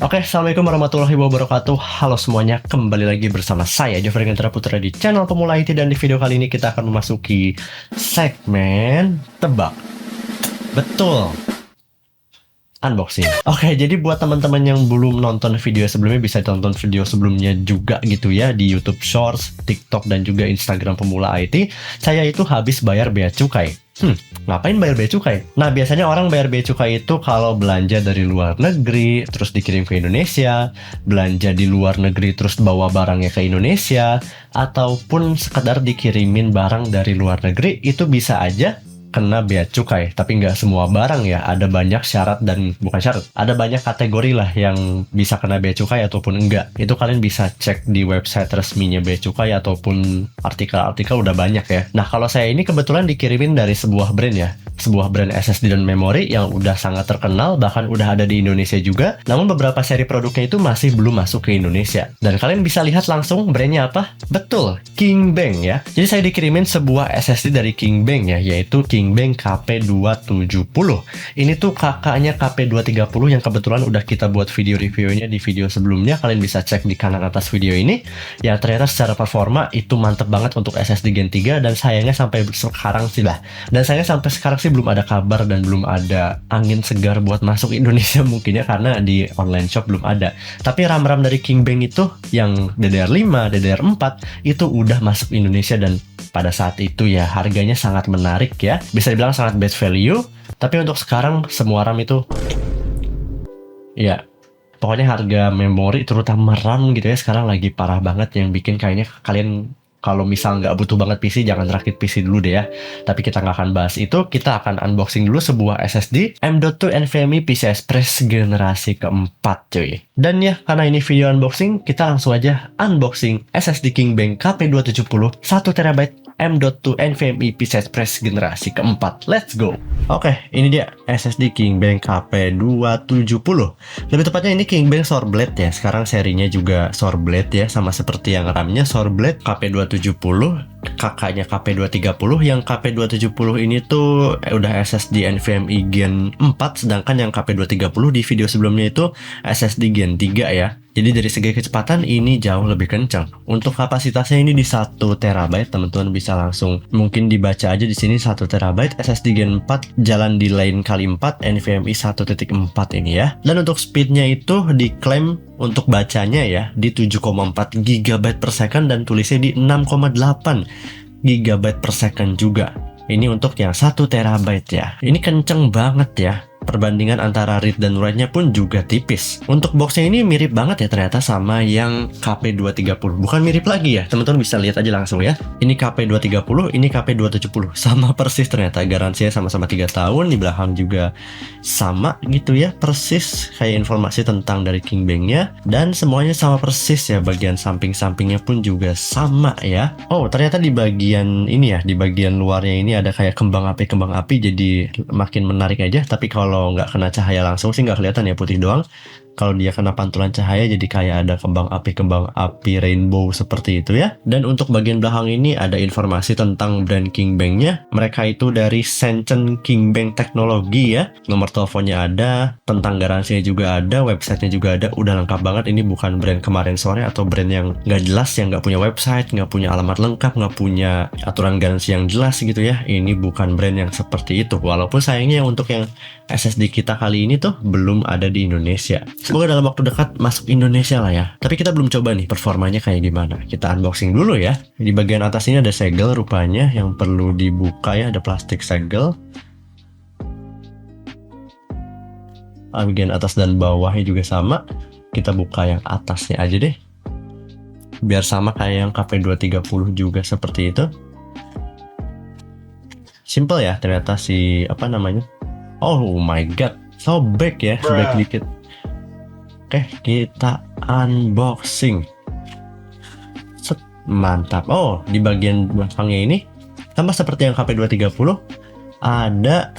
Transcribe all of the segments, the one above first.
Oke, assalamualaikum warahmatullahi wabarakatuh. Halo semuanya, kembali lagi bersama saya Jofri Gantara Putra di channel Pemula IT, dan di video kali ini kita akan memasuki segmen tebak. Betul, unboxing. Oke, jadi buat teman-teman yang belum nonton video sebelumnya, bisa tonton video sebelumnya juga gitu ya di YouTube Shorts, TikTok, dan juga Instagram Pemula IT. Saya itu habis bayar bea cukai. Ngapain bayar bea cukai? Nah, biasanya orang bayar bea cukai itu kalau belanja dari luar negeri, terus dikirim ke Indonesia, belanja di luar negeri terus bawa barangnya ke Indonesia, ataupun sekedar dikirimin barang dari luar negeri, itu bisa aja kena bea cukai. Tapi nggak semua barang ya, ada banyak syarat dan bukan syarat, ada banyak kategori lah yang bisa kena bea cukai ataupun enggak. Itu kalian bisa cek di website resminya bea cukai ataupun artikel-artikel udah banyak ya. Nah, kalau saya ini kebetulan dikirimin dari sebuah brand ya, sebuah brand SSD dan memori yang udah sangat terkenal, bahkan udah ada di Indonesia juga. Namun beberapa seri produknya itu masih belum masuk ke Indonesia. Dan kalian bisa lihat langsung brandnya apa? Betul, KingBank ya. Jadi saya dikirimin sebuah SSD dari KingBank ya, yaitu KingBank KP270. Ini tuh kakaknya KP230 yang kebetulan udah kita buat video reviewnya di video sebelumnya. Kalian bisa cek di kanan atas video ini. Ya, ternyata secara performa itu mantep banget untuk SSD Gen 3, dan sayangnya sampai sekarang sih belum ada kabar dan belum ada angin segar buat masuk Indonesia mungkin ya, karena di online shop belum ada. Tapi RAM-RAM dari KingBank itu yang DDR5, DDR4 itu udah masuk Indonesia, dan pada saat itu ya harganya sangat menarik ya. Bisa dibilang sangat best value. Tapi untuk sekarang semua RAM itu ya, pokoknya harga memori terutama RAM gitu ya sekarang lagi parah banget, yang bikin kayaknya kalian kalau misal nggak butuh banget PC, jangan rakit PC dulu deh ya. Tapi kita nggak akan bahas itu, kita akan unboxing dulu sebuah SSD M.2 NVMe PCI Express generasi keempat cuy. Dan ya, karena ini video unboxing, kita langsung aja unboxing SSD KingBank KP270 1TB M.2 NVMe PCI Express generasi keempat. Let's go. Oke, ini dia SSD KingBank KP270. Lebih tepatnya ini KingBank Soreblade ya. Sekarang serinya juga Soreblade ya, sama seperti yang RAM-nya Soreblade KP270, kakaknya KP230. Yang KP270 ini tuh udah SSD NVMe Gen 4, sedangkan yang KP230 di video sebelumnya itu SSD Gen 3 ya. Jadi dari segi kecepatan ini jauh lebih kencang. Untuk kapasitasnya ini di 1 TB, teman-teman bisa langsung mungkin dibaca aja di sini 1 TB SSD Gen 4 jalan di line kali 4 NVMe 1.4 ini ya. Dan untuk speednya itu diklaim untuk bacanya ya di 7,4 GB per second dan tulisnya di 6,8 GB per second juga. Ini untuk yang 1 TB ya. Ini kenceng banget ya. Perbandingan antara read dan write-nya pun juga tipis. Untuk boxnya ini mirip banget ya ternyata sama yang KP230. Bukan mirip lagi ya, teman-teman bisa lihat aja langsung ya. Ini KP230, ini KP270. Sama persis ternyata, garansinya sama-sama 3 tahun. Di belakang juga sama gitu ya, persis kayak informasi tentang dari KingBank-nya. Dan semuanya sama persis ya, bagian samping-sampingnya pun juga sama ya. Oh, ternyata di bagian ini ya, di bagian luarnya ini ada kayak kembang api, jadi makin menarik aja. Tapi kalau nggak kena cahaya langsung sih nggak kelihatan ya, putih doang. Kalau dia kena pantulan cahaya jadi kayak ada kembang api rainbow seperti itu ya. Dan untuk bagian belakang ini ada informasi tentang brand KingBank-nya. Mereka itu dari Shenzhen KingBank Teknologi ya. Nomor teleponnya ada, tentang garansinya juga ada, websitenya juga ada. Udah lengkap banget. Ini bukan brand kemarin sore atau brand yang nggak jelas, yang nggak punya website, nggak punya alamat lengkap, nggak punya aturan garansi yang jelas gitu ya. Ini bukan brand yang seperti itu. Walaupun sayangnya untuk yang SSD kita kali ini tuh belum ada di Indonesia. Semoga dalam waktu dekat masuk Indonesia lah ya. Tapi kita belum coba nih performanya kayak gimana. Kita unboxing dulu ya. Di bagian atas ini ada segel rupanya yang perlu dibuka ya. Ada plastik segel. Bagian atas dan bawahnya juga sama. Kita buka yang atasnya aja deh, biar sama kayak yang KP230 juga seperti itu. Simple ya ternyata si apa namanya. Oh my god, sobek ya, sobek dikit. Oke, kita unboxing. Set, mantap. Oh, di bagian belakangnya ini sama seperti yang KP230, ada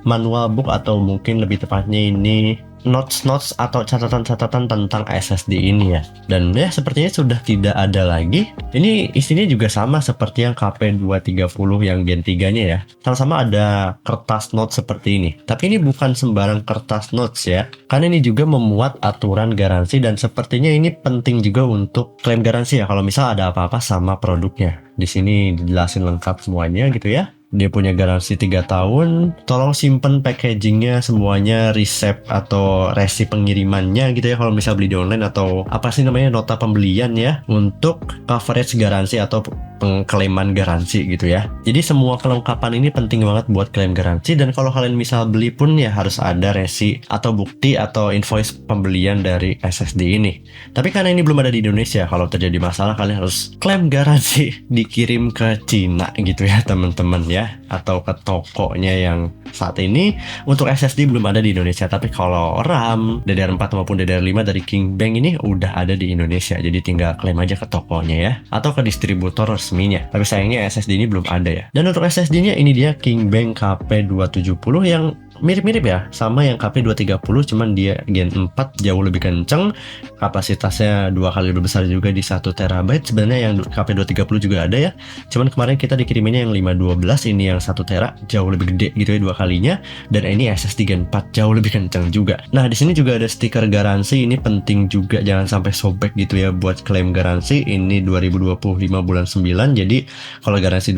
manual book atau mungkin lebih tepatnya ini notes-notes atau catatan-catatan tentang SSD ini ya. Dan ya sepertinya sudah tidak ada lagi. Ini isinya juga sama seperti yang KP230 yang Gen 3-nya ya. Sama-sama ada kertas notes seperti ini. Tapi ini bukan sembarang kertas notes ya. Karena ini juga memuat aturan garansi dan sepertinya ini penting juga untuk klaim garansi ya kalau misal ada apa-apa sama produknya. Di sini dijelasin lengkap semuanya gitu ya. Dia punya garansi 3 tahun. Tolong simpen packagingnya semuanya, resep atau resi pengirimannya gitu ya kalau misal beli di online, atau apa sih namanya, nota pembelian ya, untuk coverage garansi atau pengklaiman garansi gitu ya. Jadi semua kelengkapan ini penting banget buat klaim garansi. Dan kalau kalian misal beli pun ya harus ada resi atau bukti atau invoice pembelian dari SSD ini. Tapi karena ini belum ada di Indonesia, kalau terjadi masalah kalian harus klaim garansi dikirim ke Cina gitu ya teman-teman ya, atau ke tokonya yang saat ini untuk SSD belum ada di Indonesia. Tapi kalau RAM DDR4 maupun DDR5 dari KingBank ini udah ada di Indonesia, jadi tinggal klaim aja ke tokonya ya, atau ke distributor resminya. Tapi sayangnya SSD ini belum ada ya. Dan untuk SSD-nya ini dia KingBank KP270 yang mirip-mirip ya sama yang KP230, cuman dia Gen 4 jauh lebih kenceng, kapasitasnya 2 kali lebih besar juga di 1 TB. Sebenarnya yang KP230 juga ada ya, cuman kemarin kita dikiriminnya yang 512, ini yang 1 TB jauh lebih gede gitu ya 2 kalinya. Dan ini SSD Gen 4 jauh lebih kenceng juga. Nah di sini juga ada stiker garansi, ini penting juga, jangan sampai sobek gitu ya buat klaim garansi. Ini 2025 bulan 9, jadi kalau garansi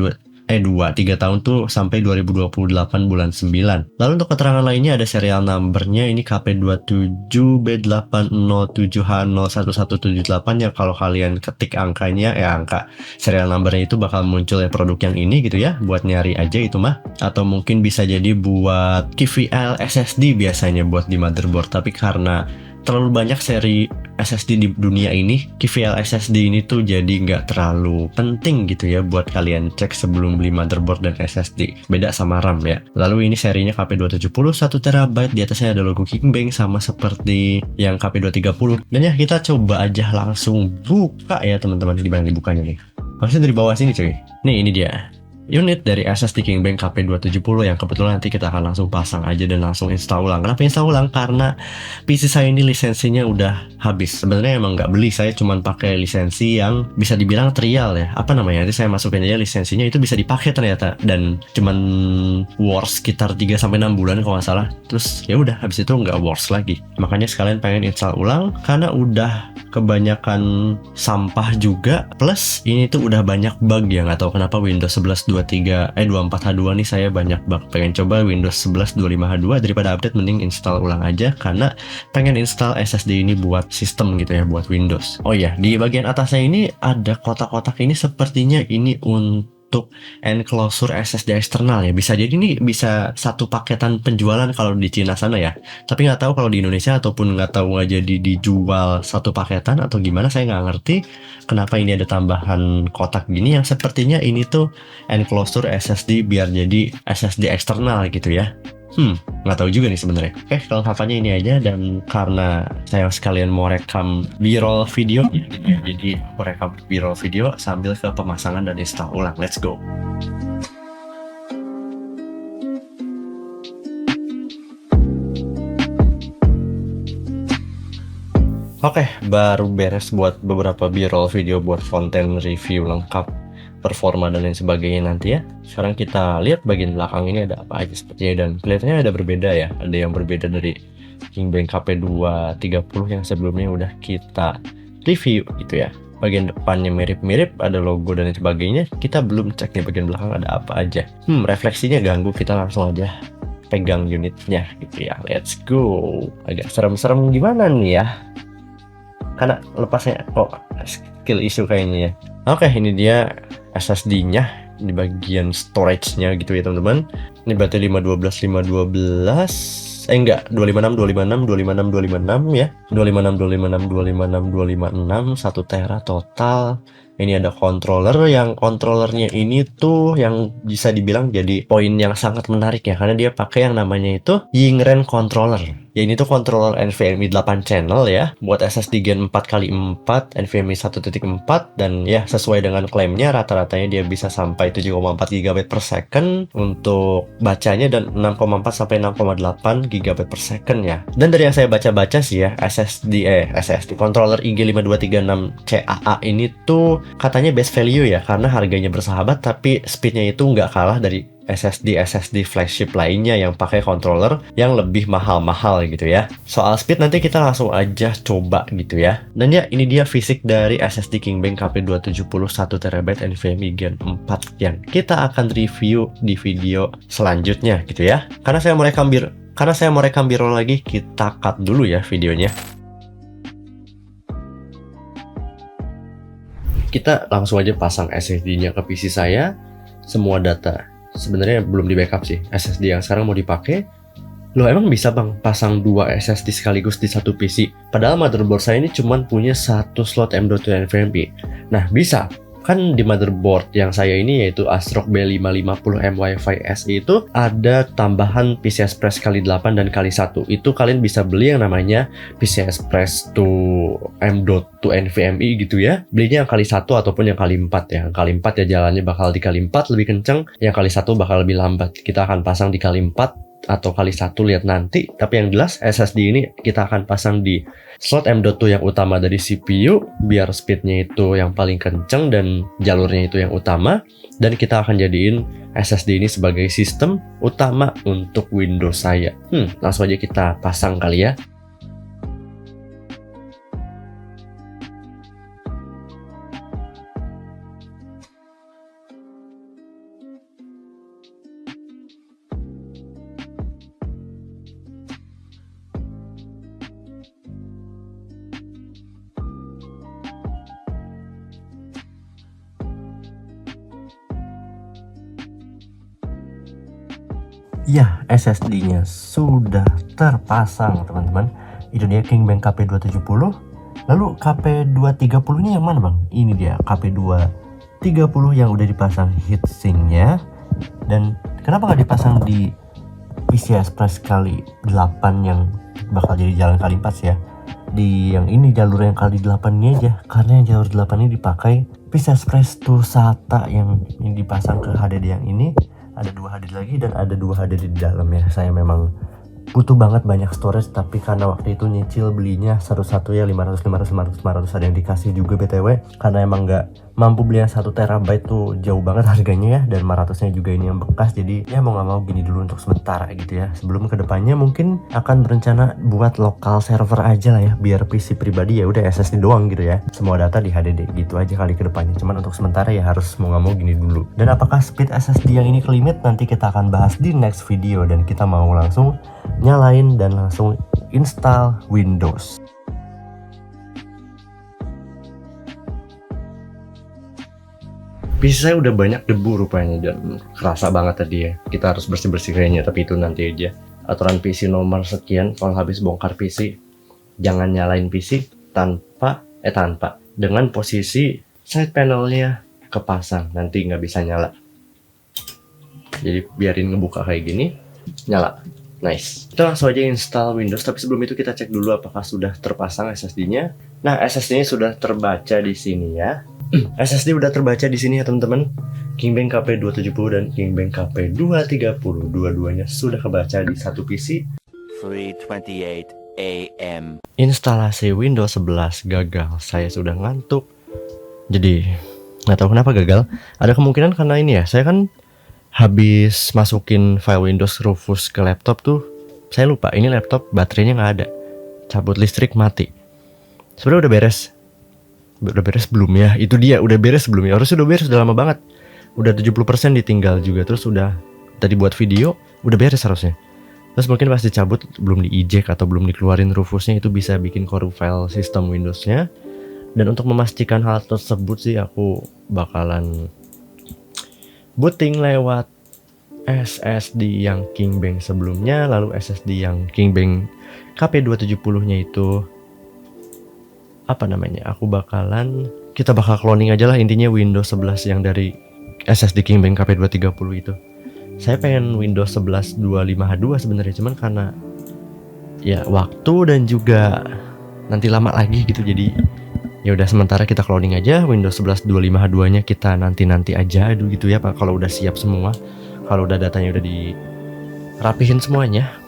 3 tahun tuh sampai 2028 bulan 9. Lalu untuk keterangan lainnya ada serial numbernya, ini KP27B807H01178 ya. Kalau kalian ketik angkanya angka serial numbernya itu bakal muncul ya produk yang ini gitu ya, buat nyari aja itu mah. Atau mungkin bisa jadi buat KVL SSD biasanya buat di motherboard, tapi karena terlalu banyak seri SSD di dunia ini, KVL SSD ini tuh jadi nggak terlalu penting gitu ya buat kalian cek sebelum beli motherboard dan SSD. Beda sama RAM ya. Lalu ini serinya KP270 1 TB, di atasnya ada logo KingBank sama seperti yang KP230. Dan ya kita coba aja langsung buka ya teman-teman. Di mana dibukanya nih? Harusnya dari bawah sini cuy. Nih ini dia unit dari SSD KingBank KP270 yang kebetulan nanti kita akan langsung pasang aja dan langsung install ulang. Kenapa install ulang? Karena PC saya ini lisensinya udah habis. Sebenarnya emang nggak beli, saya cuma pakai lisensi yang bisa dibilang trial ya. Apa namanya? Nanti saya masukin aja lisensinya, itu bisa dipakai ternyata, dan cuman worth sekitar 3-6 bulan kalau nggak salah. Terus ya udah, habis itu nggak worth lagi. Makanya sekalian pengen install ulang karena udah kebanyakan sampah juga. Plus ini tuh udah banyak bug ya, nggak tahu kenapa Windows 11 24H2 nih saya banyak bug. Pengen coba Windows 11 25H2, daripada update mending install ulang aja karena pengen install SSD ini buat sistem gitu ya, buat Windows. Oh iya, di bagian atasnya ini ada kotak-kotak, ini sepertinya ini untuk enclosure SSD eksternal ya. Bisa jadi ini bisa satu paketan penjualan kalau di Cina sana ya, tapi nggak tahu kalau di Indonesia, ataupun nggak tahu nggak jadi dijual satu paketan atau gimana, saya nggak ngerti kenapa ini ada tambahan kotak gini yang sepertinya ini tuh enclosure SSD biar jadi SSD eksternal gitu ya. Nggak tahu juga nih sebenarnya. Oke, kelengkapannya ini aja, dan karena saya sekalian mau rekam B-roll video ya, gitu ya. Jadi aku rekam B-roll video sambil ke pemasangan dan install ulang. Let's go. Oke, baru beres buat beberapa B-roll video buat konten review lengkap performa dan lain sebagainya nanti ya. Sekarang kita lihat bagian belakang ini ada apa aja sepertinya, dan kelihatannya ada berbeda ya. Ada yang berbeda dari KingBank KP230 yang sebelumnya udah kita review gitu ya. Bagian depannya mirip-mirip, ada logo dan lain sebagainya. Kita belum cek nih bagian belakang ada apa aja. Refleksinya ganggu, kita langsung aja pegang unitnya gitu ya. Let's go. Agak serem-serem gimana nih ya, karena lepasnya kok skill issue kayaknya ya. Oke, ini dia SSD-nya di bagian storage-nya gitu ya teman-teman. Ini berarti 512 enggak, 256 ya. 256 1 tera total Ini ada controller, yang controllernya ini tuh yang bisa dibilang jadi poin yang sangat menarik ya, karena dia pakai yang namanya itu Yingren controller. Ya ini tuh controller NVMe 8 channel ya, buat SSD Gen 4x4, NVMe 1.4, dan ya sesuai dengan klaimnya rata-ratanya dia bisa sampai 7,4 GB per second untuk bacanya dan 6,4 sampai 6,8 GB per second ya. Dan dari yang saya baca-baca sih ya, SSD controller IG5236 CAA ini tuh katanya best value ya, karena harganya bersahabat tapi speednya itu nggak kalah dari SSD flagship lainnya yang pakai controller yang lebih mahal-mahal gitu ya. Soal speed nanti kita langsung aja coba gitu ya. Dan ya ini dia fisik dari SSD KingBank KP270 1TB NVMe Gen 4 yang kita akan review di video selanjutnya gitu ya. Karena saya mau rekam B-roll lagi, kita cut dulu ya videonya. Kita langsung aja pasang SSD-nya ke PC saya. Semua data sebenarnya belum di backup sih. SSD yang sekarang mau dipakai. Loh, emang bisa bang pasang 2 SSD sekaligus di satu PC? Padahal motherboard saya ini cuma punya satu slot M.2 NVMe. Nah bisa. Kan di motherboard yang saya ini yaitu ASRock B550M Wi-Fi SE itu ada tambahan PCI Express x8 dan x1. Itu kalian bisa beli yang namanya PCI Express to M.2 NVMe gitu ya. Belinya yang x1 ataupun yang x4 ya. Yang x4 ya jalannya bakal di x4 lebih kenceng, yang x1 bakal lebih lambat. Kita akan pasang di x4 atau x1 lihat nanti, tapi yang jelas SSD ini kita akan pasang di slot M.2 yang utama dari CPU biar speednya itu yang paling kenceng dan jalurnya itu yang utama, dan kita akan jadiin SSD ini sebagai sistem utama untuk Windows saya. Langsung aja kita pasang kali ya. Ya, SSD-nya sudah terpasang, teman-teman. Itu dia KingBank KP270. Lalu KP230-nya yang mana, Bang? Ini dia KP230 yang udah dipasang heatsink-nya. Dan kenapa nggak dipasang di PCI Express x8 yang bakal jadi jalan x4 ya? Di yang ini jalur yang x8 ini aja, karena yang jalur 8 ini dipakai PCI Express to SATA yang dipasang ke HDD yang ini. Ada 2 HDD lagi dan ada 2 HDD di dalam ya. Saya memang butuh banget banyak storage, tapi karena waktu itu nyicil belinya satu-satu ya 500 ada yang dikasih juga BTW, karena emang nggak mampu beli yang 1 TB tuh jauh banget harganya ya, dan 500-nya juga ini yang bekas. Jadi ya mau nggak mau gini dulu untuk sementara gitu ya, sebelum kedepannya mungkin akan berencana buat lokal server aja lah ya, biar PC pribadi ya udah SSD doang gitu ya, semua data di HDD gitu aja kali kedepannya. Cuman untuk sementara ya harus mau nggak mau gini dulu. Dan apakah speed SSD yang ini ke limit, nanti kita akan bahas di next video. Dan kita mau langsung nyalain dan langsung install Windows. PC saya udah banyak debu rupanya dan kerasa banget tadi ya. Kita harus bersih-bersih kayaknya, tapi itu nanti aja. Aturan PC nomor sekian, kalau habis bongkar PC jangan nyalain PC tanpa dengan posisi side panelnya kepasang, nanti nggak bisa nyala. Jadi biarin ngebuka kayak gini, nyala. Nice. Kita langsung aja install Windows, tapi sebelum itu kita cek dulu apakah sudah terpasang SSD-nya. Nah, SSD-nya sudah terbaca di sini ya. SSD udah terbaca di sini ya teman-teman. KingBank KP270 dan KingBank KP230 dua-duanya sudah kebaca di satu PC. 3:28 AM. Instalasi Windows 11 gagal. Saya sudah ngantuk. Jadi nggak tahu kenapa gagal. Ada kemungkinan karena ini ya. Saya kan habis masukin file Windows Rufus ke laptop tuh, saya lupa ini laptop baterainya nggak ada. Cabut listrik, mati. Sebenarnya udah beres belum ya? Itu dia, udah beres belum ya? Harusnya udah beres, udah lama banget. Udah 70% ditinggal juga. Terus udah tadi buat video, udah beres harusnya. Terus mungkin pas dicabut, belum di-eject atau belum dikeluarin Rufusnya, itu bisa bikin korup file sistem Windowsnya. Dan untuk memastikan hal tersebut sih, aku bakalan booting lewat SSD yang KingBank sebelumnya, lalu SSD yang KingBank KP270-nya itu apa namanya? Aku bakalan kita bakal cloning aja lah, intinya Windows 11 yang dari SSD Kingbank KP230 itu. Saya pengen Windows 11 25H2 sebenarnya, cuman karena ya waktu dan juga nanti lama lagi gitu, jadi ya udah sementara kita cloning aja Windows 11 25H2 nya, kita nanti aja gitu ya Pak, kalau udah siap semua, kalau udah datanya udah dirapihin semuanya.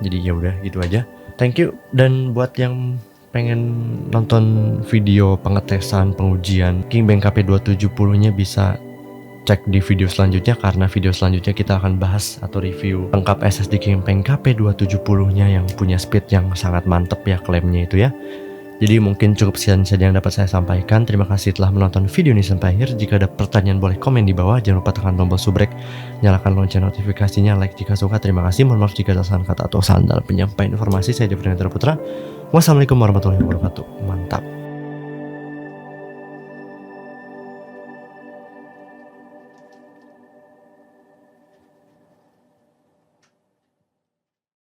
Jadi ya udah gitu aja. Thank you. Dan buat yang pengen nonton video pengetesan pengujian Kingbank KP270 nya bisa cek di video selanjutnya, karena video selanjutnya kita akan bahas atau review lengkap SSD Kingbank KP270 nya yang punya speed yang sangat mantep ya, klaimnya itu ya. Jadi mungkin cukup sekian saja yang dapat saya sampaikan. Terima kasih telah menonton video ini sampai akhir. Jika ada pertanyaan boleh komen di bawah. Jangan lupa tekan tombol subrek, nyalakan lonceng notifikasinya, like jika suka. Terima kasih. Mohon maaf jika ada salah kata atau sandal penyampaian informasi. Saya Jeffrey Putra. Wassalamualaikum warahmatullahi wabarakatuh. Mantap.